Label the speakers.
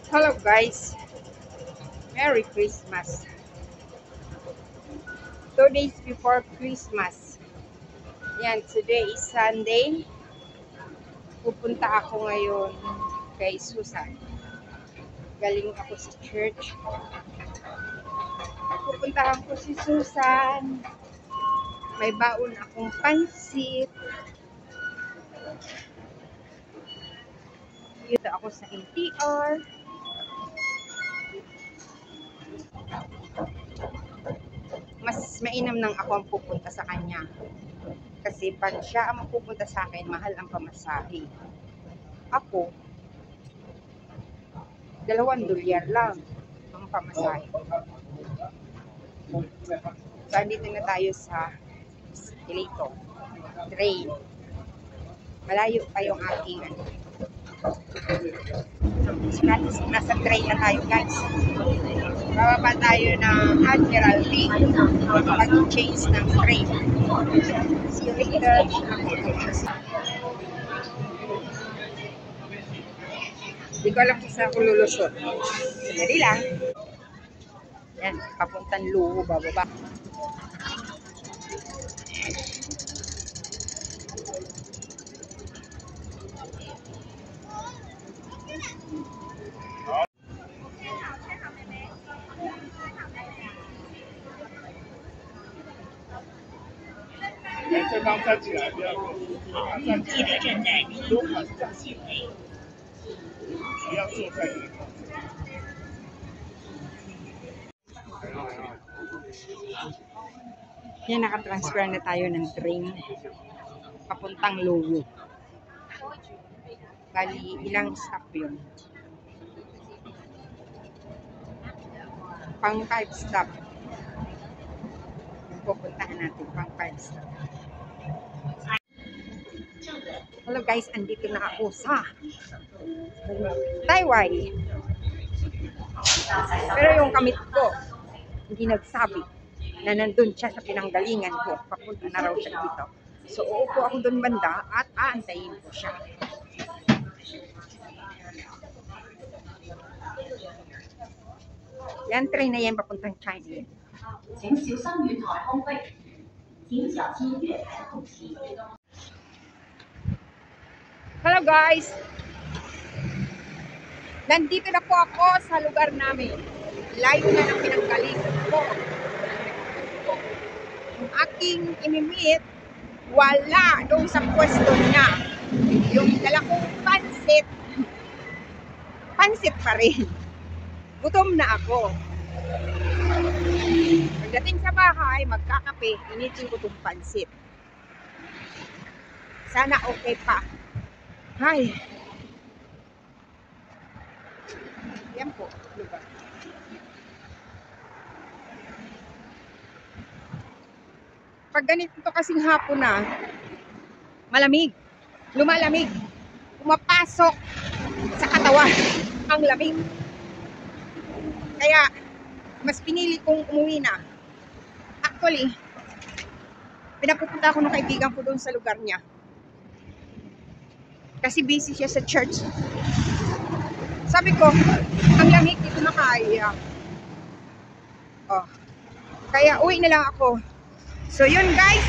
Speaker 1: Hello guys, Merry Christmas. 2 days before Christmas. Yan, today is Sunday. Pupunta ako ngayon kay Susan. Galing ako sa church. Pupuntahan ko si Susan. May baon akong pansit. Dito ako sa NTR. Mas mainam nang ako ang pupunta sa kanya. Kasi pag siya ang pupunta sa akin, mahal ang pamasahe. Ako, $2 lang ang pamasahe. So, andito na tayo sa escalator. Train. Malayo pa yung aking nasa train na tayo guys. Bababa tayo ng Admiralty mag-change ng train. See you later. Hindi ko alam kung saan ako lulusot. Sandali lang. Yan, papuntang Luho, bababa.
Speaker 2: 记得站在路口行为。不要坐在里头。
Speaker 1: Yan, nakatransfer na tayo ng train papuntang Luho. Bali, ilang stop yun? Pang 5 stop. Pupuntahan natin pang 5 stop. Hello guys, andito na ako sa Taiwan. Pero yung kamit ko, hindi nagsabi na nandun siya sa pinanggalingan ko. Papunta na raw siya dito. So, uupo ako dun banda at aantayin ko siya. Yan, train na yan papuntang China. Hello guys! Nandito na po ako sa lugar namin. Layo na ng pinanggalingan ko. Yung aking inimit, wala doon sa pwesto niya. Yung dala kong pansit, pansit pa rin. Gutom na ako. Pagdating sa bahay, magkakape, initin ko itong pansit. Sana okay pa. Ay. Yan po, lugar. Pag ganito kasing hapon na, malamig, lumalamig, pumapasok sa katawan ang lamig. Kaya, mas pinili kong umuwi na. Actually, pinapupunta ako ng kaibigan ko doon sa lugar niya. Kasi busy siya sa church. Sabi ko, ang lamig, dito na kaya. Oh. Kaya uwi na lang ako. So yun guys,